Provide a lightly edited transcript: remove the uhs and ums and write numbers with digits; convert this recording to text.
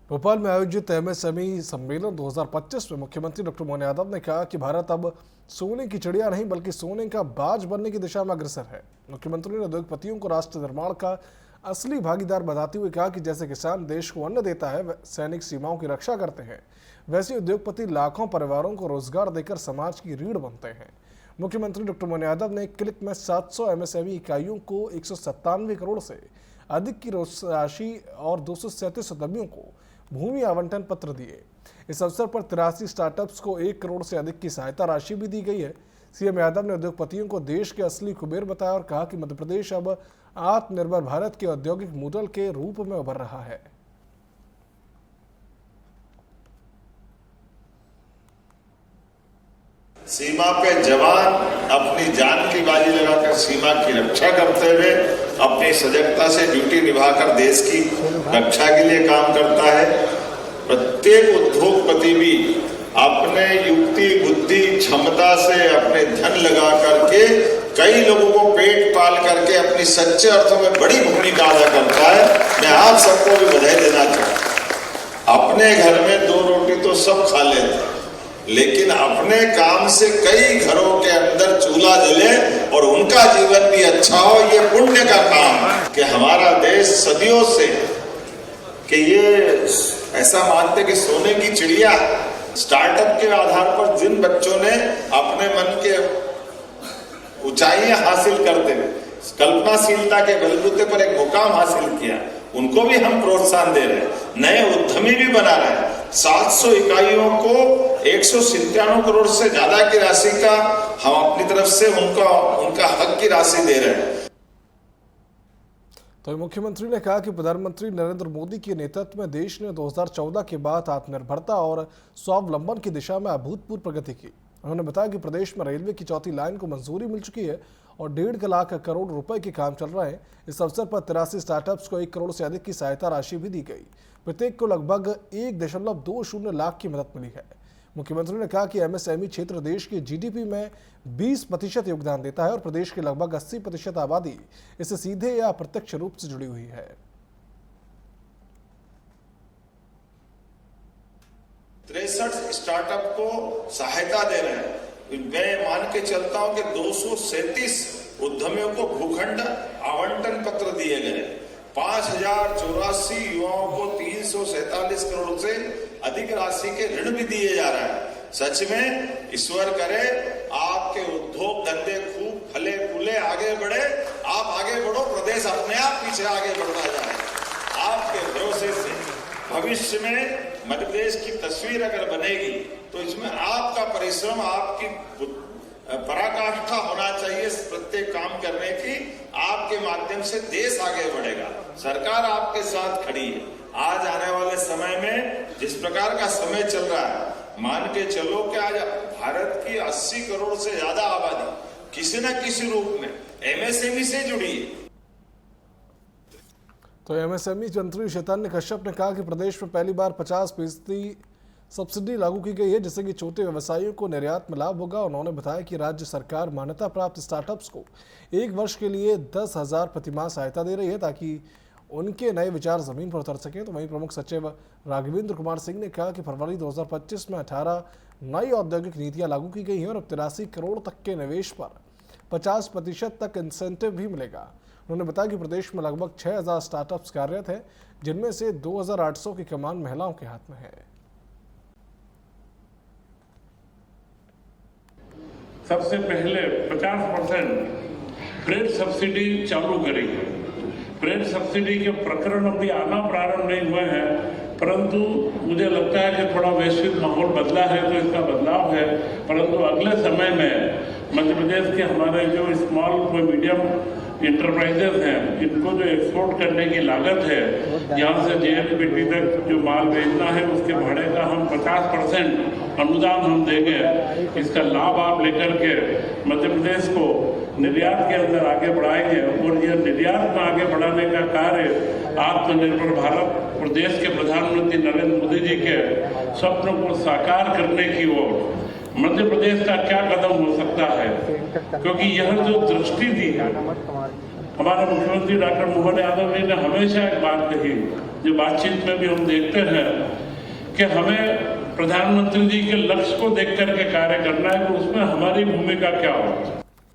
भोपाल में आयोजित एमएसएमई सम्मेलन 2025 में मुख्यमंत्री डॉक्टर मोहन यादव ने कहा कि भारत अब सोने की चिड़िया नहीं बल्कि सोने का बाज बनने की दिशा में अग्रसर है। मुख्यमंत्री ने उद्योगपतियों को राष्ट्र निर्माण का असली भागीदार बताते हुए कहा कि जैसे किसान देश को अन्न देता है, सैनिक सीमाओं की रक्षा करते हैं, वैसे उद्योगपति लाखों परिवारों को रोजगार देकर समाज की रीढ़ बनते हैं। मुख्यमंत्री डॉक्टर मोहन यादव ने क्लिक में 700 एमएसएमई इकाइयों को 197 करोड़ से अधिक की राशि और 237 उद्यमियों को भूमि आवंटन पत्र दिए। इस अवसर पर 83 स्टार्टअप्स को 1 करोड़ से अधिक की सहायता राशि भी दी गई है। सीएम यादव ने उद्योगपतियों को देश के असली कुबेर बताया और कहा कि मध्य प्रदेश अब आत्मनिर्भर भारत के औद्योगिक मॉडल के रूप में उभर रहा है। सीमा पे जवान अपनी जान की बाजी लगाकर सीमा की रक्षा करते हुए अपनी सजगता से ड्यूटी निभाकर देश की रक्षा के लिए काम करता है। प्रत्येक उद्योगपति भी अपने युक्ति बुद्धि क्षमता से अपने धन लगा करके कई लोगों को पेट पाल करके अपनी सच्चे अर्थों में बड़ी भूमिका अदा करता है। मैं आप सबको भी बधाई देना चाहता हूं। अपने घर में 2 रोटी तो सब खा लेते हैं, लेकिन अपने काम से कई घरों के अंदर चूल्हा जले और उनका जीवन भी अच्छा हो, ये पुण्य का काम है। कि हमारा देश सदियों से कि ये ऐसा मानते कि सोने की चिड़िया, स्टार्टअप के आधार पर जिन बच्चों ने अपने मन के ऊंचाइयां हासिल करते हुए कल्पनाशीलता के बलबूते पर एक मुकाम हासिल किया, उनको भी हम प्रोत्साहन दे रहे हैं, नए उद्यमी भी बना रहे हैं। 700 इकाइयों को 197 करोड़ से ज्यादा की राशि का हम अपनी तरफ से उनका हक की राशि दे रहे हैं। तो मुख्यमंत्री ने कहा कि प्रधानमंत्री नरेंद्र मोदी के नेतृत्व में देश ने 2014 के बाद आत्मनिर्भरता और स्वावलंबन की दिशा में अभूतपूर्व प्रगति की। उन्होंने बताया कि प्रदेश में रेलवे की 4थी लाइन को मंजूरी मिल चुकी है और 1.5 लाख करोड़ रुपए के काम चल रहे हैं। इस अवसर पर 83 स्टार्टअप्स को 1 करोड़ से अधिक की सहायता राशि भी दी गई। प्रत्येक को लगभग 1.20 लाख की मदद मिली है। मुख्यमंत्री ने कहा कि एमएसएमई क्षेत्र देश की जीडीपी में 20% योगदान देता है और प्रदेश की लगभग 80% आबादी इससे सीधे या अप्रत्यक्ष रूप से जुड़ी हुई है। 63 स्टार्टअप को सहायता दे रहे हैं। मैं मान के चलता हूं कि 237 उद्यमियों को भूखंड आवंटन पत्र दिए गए। 5084 युवाओं को 347 करोड़ से अधिक राशि के ऋण भी दिए जा रहे हैं। सच में ईश्वर करे आपके उद्योग धंधे खूब फले फूले, आगे बढ़े, आप आगे बढ़ो, प्रदेश अपने आप पीछे आगे बढ़ता जाए। आपके भरोसे से भविष्य में मध्य प्रदेश की तस्वीर अगर बनेगी तो इसमें आपका परिश्रम, आपकी पराकाष्ठा होना चाहिए प्रत्येक काम करने की। आपके माध्यम से देश आगे बढ़ेगा, सरकार आपके साथ खड़ी है। आज आने वाले समय में जिस प्रकार का समय चल रहा है, मान के चलो कि आज भारत की 80 करोड़ से ज्यादा आबादी किसी न किसी रूप में एमएसएमई से जुड़ी है। तो एमएसएमई मंत्री चैतन्य कश्यप ने कहा कि प्रदेश में पहली बार 50% सब्सिडी लागू की गई है, जिससे कि छोटे व्यवसायियों को निर्यात में लाभ होगा। उन्होंने बताया कि राज्य सरकार मान्यता प्राप्त स्टार्टअप्स को 1 वर्ष के लिए 10,000 प्रतिमाह सहायता दे रही है ताकि उनके नए विचार जमीन पर उतर सकें। तो वहीं प्रमुख सचिव राघवेंद्र कुमार सिंह ने कहा कि फरवरी 2025 में 18 नई औद्योगिक नीतियां लागू की गई हैं और अब 83 करोड़ तक के निवेश पर 50% तक इंसेंटिव भी मिलेगा। उन्होंने बताया कि प्रदेश में लगभग 6,000 स्टार्टअप्स कार्यरत हैं, जिनमें से 2,800 की कमान महिलाओं के हाथ में है। सबसे पहले 50% फ्रेट सब्सिडी चालू करेंगे। फ्रेट सब्सिडी के प्रकरण अभी आना प्रारंभ नहीं हुए हैं, परंतु मुझे लगता है कि थोड़ा वैश्विक माहौल बदला है तो इसका बदलाव है। परंतु अगले समय में मध्य प्रदेश के हमारे जो स्मॉल व मीडियम इंटरप्राइजेज हैं, इनको जो एक्सपोर्ट करने की लागत है, यहाँ से JNPT तक जो माल भेजना है उसके भाड़े का हम 50% अनुदान हम देंगे। इसका लाभ आप लेकर के मध्य प्रदेश को निर्यात के अंदर आगे बढ़ाएंगे और यह निर्यात में आगे बढ़ाने का कार्य आत्मनिर्भर भारत और देश के प्रधानमंत्री नरेंद्र मोदी जी के स्वप्न को साकार करने की ओर मध्य प्रदेश का क्या कदम हो सकता है, क्योंकि यह जो दृष्टि दी है हमारे मुख्यमंत्री डॉक्टर मोहन यादव जी ने हमेशा एक बात कही, जो बातचीत में भी हम देखते हैं कि हमें प्रधानमंत्री जी के लक्ष्य को देख करके कार्य करना है, तो उसमें हमारी भूमिका क्या हो।